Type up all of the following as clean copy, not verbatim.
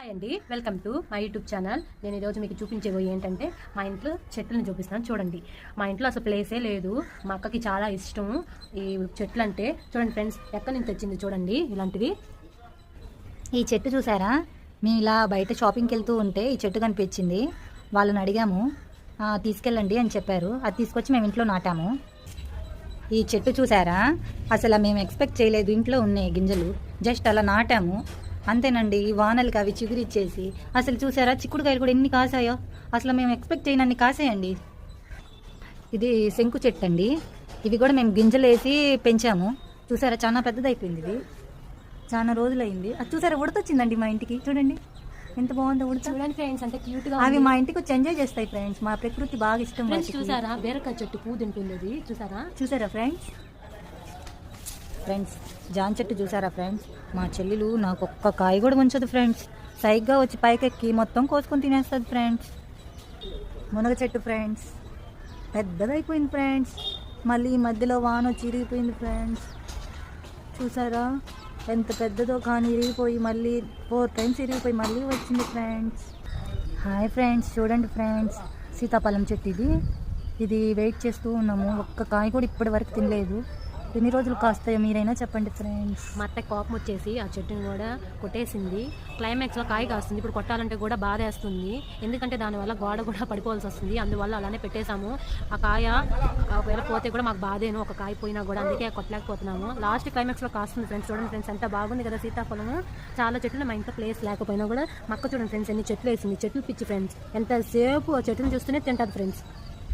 Hi అండి, welcome to my YouTube channel. నేను ఈరోజు మీకు చూపించేవి ఏంటంటే మా ఇంట్లో చెట్లను చూపిస్తాను. చూడండి, మా ఇంట్లో అసలు ప్లేసే లేదు. మా అక్కకి చాలా ఇష్టం ఈ చెట్లు అంటే. చూడండి ఫ్రెండ్స్, ఎక్కడి నుంచి వచ్చింది చూడండి ఇలాంటిది. ఈ చెట్టు చూసారా? మేము ఇలా బయట షాపింగ్కి వెళ్తూ ఉంటే ఈ చెట్టు కనిపించింది. వాళ్ళని అడిగాము, తీసుకెళ్ళండి అని చెప్పారు. అది తీసుకొచ్చి మేము ఇంట్లో నాటాము. ఈ చెట్టు చూసారా? అసలు మేము ఎక్స్పెక్ట్ చేయలేదు ఇంట్లో ఉన్నాయి గింజలు. జస్ట్ అలా నాటాము అంతేనండి. ఈ వానలకి అవి చిగురిచ్చేసి అసలు చూసారా, చిక్కుడుకాయలు కూడా ఎన్ని కాసాయో. అసలు మేము ఎక్స్పెక్ట్ చేయనన్ని కాసాయండి. ఇది శంకు చెట్టు అండి. ఇవి కూడా మేము గింజలు వేసి పెంచాము. చూసారా, చాలా పెద్దదైపోయింది. ఇది చాలా రోజులైంది. అది చూసారా, ఉడతొచ్చిందండి మా ఇంటికి. చూడండి ఎంత బాగుందో ఉడత. చూడండి ఫ్రెండ్స్, అంటే క్యూట్ గా అవి మా ఇంటికి వచ్చి ఎంజాయ్ చేస్తాయి ఫ్రెండ్స్. మా ప్రకృతి బాగా ఇష్టం. చూసారా, బీరకాయ చెట్టు పువ్వు తింటుంది. అది చూసారా ఫ్రెండ్స్. జాన్ చెట్టు చూసారా ఫ్రెండ్స్? మా చెల్లెలు నాకు ఒక్క కాయ కూడా ఉంచదు ఫ్రెండ్స్. సైగ్గా వచ్చి పైకెక్కి మొత్తం కోసుకొని తినేస్తుంది ఫ్రెండ్స్. మునగ చెట్టు ఫ్రెండ్స్ పెద్దదైపోయింది ఫ్రెండ్స్. మళ్ళీ ఈ మధ్యలో వాన వచ్చి ఇరిగిపోయింది ఫ్రెండ్స్. చూసారా ఎంత పెద్దదో, కానీ ఇరిగిపోయి మళ్ళీ 4 times ఇరిగిపోయి మళ్ళీ వచ్చింది ఫ్రెండ్స్. హాయ్ ఫ్రెండ్స్, చూడండి ఫ్రెండ్స్, సీతాఫలం చెట్టు ఇది వెయిట్ చేస్తూ ఉన్నాము. ఒక్క కాయ కూడా ఇప్పటి వరకు తినలేదు. ఎన్ని రోజులు కాస్తాయో మీరైనా చెప్పండి ఫ్రెండ్స్. మా అత్త కోపం వచ్చేసి ఆ చెట్టుని కూడా కొట్టేసింది. క్లైమాక్స్లో కాయ కాస్తుంది. ఇప్పుడు కొట్టాలంటే కూడా బాధ వేస్తుంది, ఎందుకంటే దానివల్ల గోడ కూడా పడిపోవాల్సి వస్తుంది. అందువల్ల అలానే పెట్టేశాము. ఆ కాయ ఒకవేళ పోతే కూడా మాకు బాధేను, ఒక కాయ పోయినా కూడా. అందుకే కొట్టలేకపోతున్నాము. లాస్ట్ క్లైమాక్స్లో కాస్తుంది ఫ్రెండ్స్. చూడండి ఫ్రెండ్స్, ఎంత బాగుంది కదా సీతాఫలము. చాలా చెట్లు మా ఇంట్లో ప్లేస్ లేకపోయినా కూడా మక్క చూడండి ఫ్రెండ్స్, ఎన్ని చెట్లు వేసింది. చెట్లు పిచ్చి ఫ్రెండ్స్, ఎంతసేపు ఆ చెట్టుని చూస్తూనే తింటారు ఫ్రెండ్స్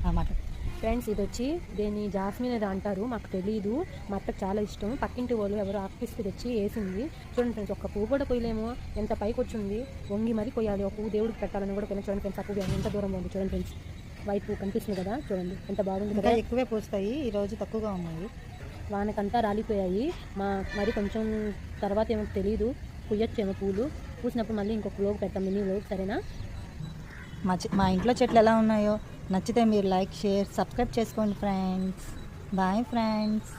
అన్నమాట. ఫ్రెండ్స్, ఇది వచ్చి దీన్ని జాస్మిన్ ఏదో అంటారు, మాకు తెలియదు. మా అత్తకు చాలా ఇష్టం. పక్కింటి వాళ్ళు ఎవరు ఆఫీస్కి తెచ్చి వేసింది. చూడండి ఫ్రెండ్స్, ఒక్క పువ్వు కూడా కొయ్యలేము, ఎంత పైకి వచ్చింది. వంగి మరీ కొయ్యాలి. ఒక పువ్వు దేవుడికి పెట్టాలని కూడా కొయ్యాలి. చూడండి ఫ్రెండ్స్, ఆ పువ్వు ఎంత దూరం ఉంది. చూడండి ఫ్రెండ్స్, వైట్ పువ్వు కనిపిస్తుంది కదా, చూడండి ఎంత బాగుంది కదా. ఎక్కువే పూస్తాయి, ఈరోజు తక్కువగా ఉన్నాయి. వానకంతా రాలిపోయాయి. మరి కొంచెం తర్వాత ఏమో తెలియదు, పుయ్యొచ్చేమో పూలు. పూసినప్పుడు మళ్ళీ ఇంకొక లోపు పెడతాం, మినీ లోపు. సరేనా? మా ఇంట్లో చెట్లు ఎలా ఉన్నాయో నచ్చితే మీరు లైక్, షేర్, సబ్స్క్రైబ్ చేసుకోండి ఫ్రెండ్స్. Bye friends.